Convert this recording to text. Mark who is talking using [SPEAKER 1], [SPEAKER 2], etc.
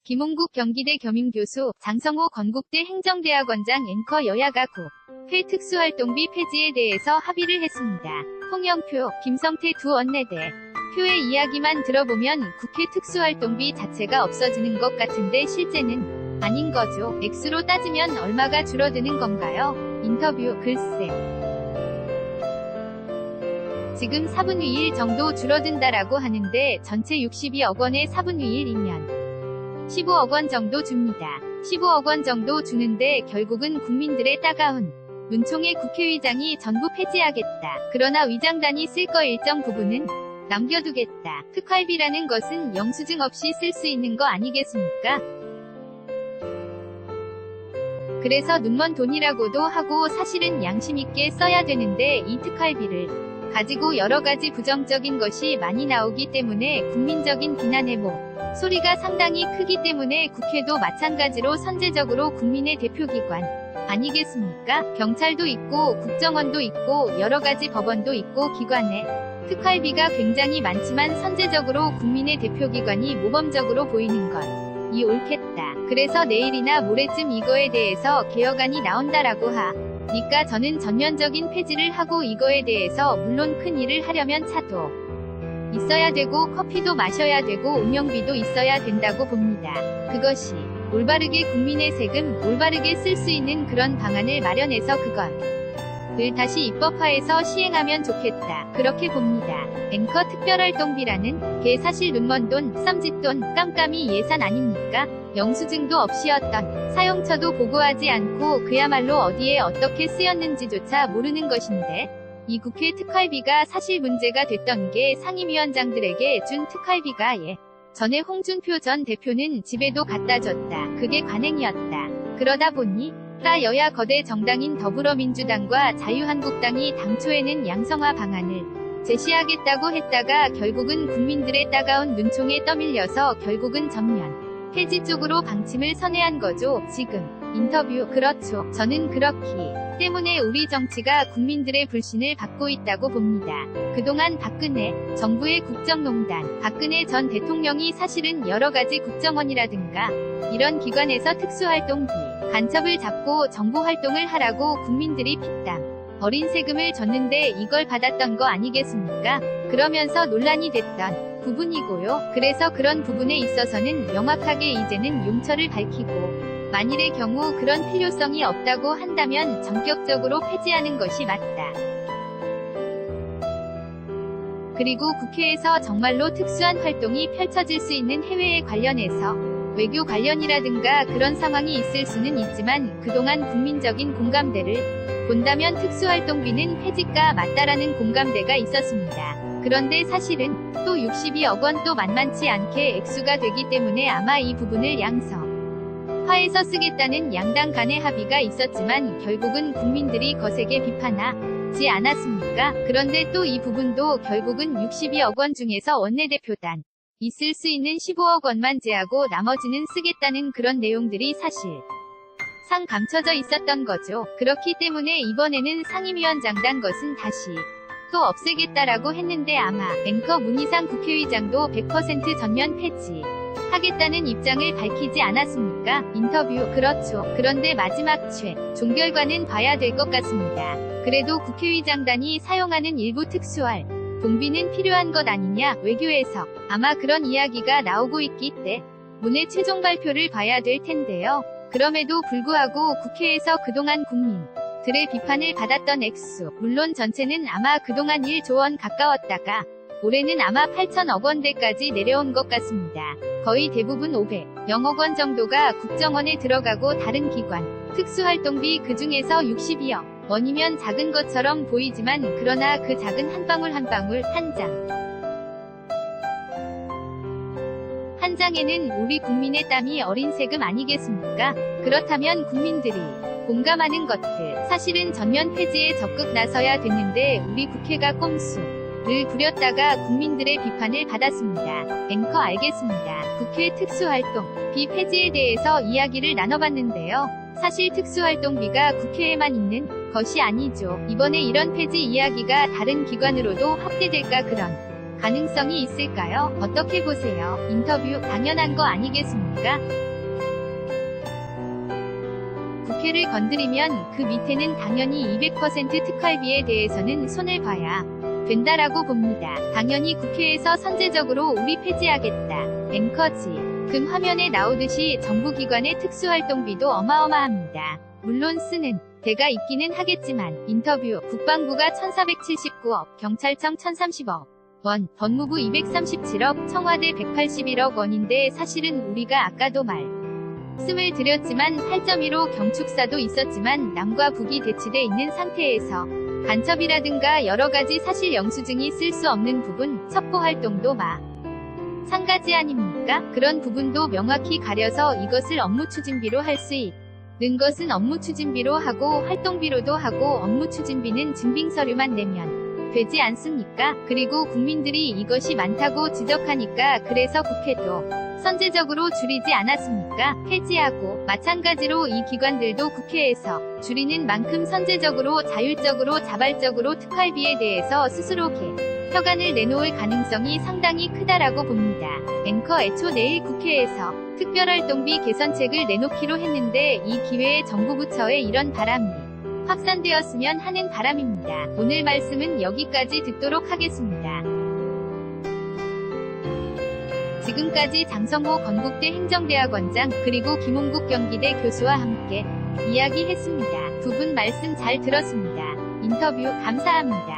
[SPEAKER 1] 김홍국 경기대 겸임교수, 장성호 건국대 행정대학원장 앵커 여야가 국회 특수활동비 폐지에 대해서 합의를 했습니다. 홍영표, 김성태 두 원내대 표의 이야기만 들어보면 국회 특수활동비 자체가 없어지는 것 같은데 실제는 아닌 거죠. 액수로 따지면 얼마가 줄어드는 건가요? 인터뷰, 글쎄. 지금 4분의 1 정도 줄어든다라고 하는데 전체 62억 원의 4분의 1이면 15억 원 정도 줍니다. 15억 원 정도 주는데 결국은 국민들의 따가운 눈총에 국회의장이 전부 폐지하겠다. 그러나 위장단이 쓸 거 일정 부분은 남겨두겠다. 특활비라는 것은 영수증 없이 쓸 수 있는 거 아니겠습니까? 그래서 눈먼 돈이라고도 하고 사실은 양심 있게 써야 되는데 이 특활비를 가지고 여러가지 부정적인 것이 많이 나오기 때문에 국민적인 비난의 소리가 상당히 크기 때문에 국회도 마찬가지로 선제적으로 국민의 대표기관 아니겠습니까? 경찰도 있고 국정원도 있고 여러가지 법원도 있고 기관에 특활비가 굉장히 많지만 선제적으로 국민의 대표기관이 모범적으로 보이는 것 이 옳겠다. 그래서 내일이나 모레쯤 이거에 대해서 개혁안이 나온다라고 하니까 저는 전면적인 폐지를 하고 이거에 대해서 물론 큰 일을 하려면 차도 있어야 되고 커피도 마셔야 되고 운영비도 있어야 된다고 봅니다. 그것이 올바르게 국민의 세금 올바르게 쓸 수 있는 그런 방안을 마련해서 그것을 다시 입법화해서 시행하면 좋겠다. 그렇게 봅니다. 앵커 특별활동비라는 게 사실 눈먼 돈, 쌈짓돈, 깜깜이 예산 아닙니까? 영수증도 없이 어떤 사용처도 보고하지 않고 그야말로 어디에 어떻게 쓰였는지조차 모르는 것인데 이 국회 특활비가 사실 문제가 됐던 게 상임위원장들에게 준 특활비가 전에 홍준표 전 대표는 집에도 갖다 줬다. 그게 관행이었다. 그러다 보니 여야 거대 정당인 더불어민주당과 자유한국당이 당초에는 양성화 방안을 제시하겠다고 했다가 결국은 국민들의 따가운 눈총에 떠밀려서 결국은 전면 폐지 쪽으로 방침을 선회한 거죠. 지금 인터뷰, 그렇죠. 저는 그렇기 때문에 우리 정치가 국민들의 불신을 받고 있다고 봅니다. 그동안 박근혜 정부의 국정농단, 박근혜 전 대통령이 사실은 여러가지 국정원이라든가 이런 기관에서 특수활동비 간첩을 잡고 정보활동을 하라고 국민들이 피땀 어린 세금을 줬는데 이걸 받았던 거 아니겠습니까? 그러면서 논란이 됐던 부분이고요. 그래서 그런 부분에 있어서는 명확하게 이제는 용처를 밝히고 만일의 경우 그런 필요성이 없다고 한다면 전격적으로 폐지하는 것이 맞다. 그리고 국회에서 정말로 특수한 활동이 펼쳐질 수 있는 해외에 관련해서 외교 관련이라든가 그런 상황이 있을 수는 있지만 그동안 국민적인 공감대를 본다면 특수활동비는 폐지가 맞다라는 공감대가 있었습니다. 그런데 사실은 또 62억 원 또 만만치 않게 액수가 되기 때문에 아마 이 부분을 양성화해서 쓰겠다는 양당 간의 합의가 있었지만 결국은 국민들이 거세게 비판하지 않았습니까? 그런데 또 이 부분도 결국은 62억 원 중에서 원내대표단 있을 수 있는 15억 원만 제하고 나머지는 쓰겠다는 그런 내용들이 사실 상 감춰져 있었던 거죠. 그렇기 때문에 이번에는 상임위원장단 것은 다시 또 없애겠다라고 했는데 아마 앵커 문희상 국회의장도 100% 전면 폐지 하겠다는 입장을 밝히지 않았습니까? 인터뷰, 그렇죠. 그런데 마지막 종결과는 봐야 될 것 같습니다. 그래도 국회의장단이 사용하는 일부 특수활 동비는 필요한 것 아니냐, 외교에서 아마 그런 이야기가 나오고 있기 때문에 최종 발표를 봐야 될 텐데요. 그럼에도 불구하고 국회에서 그동안 국민들의 비판을 받았던 액수, 물론 전체는 아마 그동안 1조 원 가까웠다가 올해는 아마 8천억 원대까지 내려온 것 같습니다. 거의 대부분 500억 원 정도가 국정원에 들어가고 다른 기관 특수활동비 그중에서 62억 원이면 작은 것처럼 보이지만 그러나 그 작은 한 방울 한 방울 한 장에는 우리 국민의 땀이 어린 세금 아니겠습니까? 그렇다면 국민들이 공감하는 것들 사실은 전면 폐지에 적극 나서야 됐는데 우리 국회가 꼼수를 부렸다가 국민들의 비판을 받았습니다. 앵커 알겠습니다. 국회 특수활동 비 폐지에 대해서 이야기를 나눠봤는데요. 사실 특수활동비가 국회에만 있는 것이 아니죠. 이번에 이런 폐지 이야기가 다른 기관으로도 확대될까 그런 가능성이 있을까요? 어떻게 보세요? 인터뷰 당연한 거 아니겠습니까? 국회를 건드리면 그 밑에는 당연히 200% 특활비에 대해서는 손을 봐야 된다라고 봅니다. 당연히 국회에서 선제적으로 우리 폐지하겠다. 앵커지. 금 화면에 나오듯이 정부기관의 특수활동비도 어마어마합니다. 물론 쓰는 데가 있기는 하겠지만 인터뷰 국방부가 1479억, 경찰청 1030억 원, 법무부 237억, 청와대 181억 원인데 사실은 우리가 아까도 말씀을 드렸지만 8.15 경축사도 있었지만 남과 북이 대치돼 있는 상태에서 간첩이라든가 여러가지 사실 영수증이 쓸 수 없는 부분, 첩보활동도 마찬가지 아닙니까? 그런 부분도 명확히 가려서 이것을 업무 추진비로 할 수 있는 것은 업무 추진비로 하고 활동비로도 하고 업무 추진비는 증빙서류만 내면 되지 않습니까? 그리고 국민들이 이것이 많다고 지적하니까 그래서 국회도 선제적으로 줄이지 않았습니까? 폐지하고 마찬가지로 이 기관들도 국회에서 줄이는 만큼 선제적으로 자율적으로 자발적으로 특활비에 대해서 스스로 개혁안을 내놓을 가능성이 상당히 크다라고 봅니다. 앵커 애초 내일 국회에서 특별활동비 개선책을 내놓기로 했는데 이 기회에 정부 부처에 이런 바람이 확산되었으면 하는 바람입니다. 오늘 말씀은 여기까지 듣도록 하겠습니다. 지금까지 장성호 건국대 행정대학원장 그리고 김홍국 경기대 교수와 함께 이야기했습니다. 두 분 말씀 잘 들었습니다. 인터뷰 감사합니다.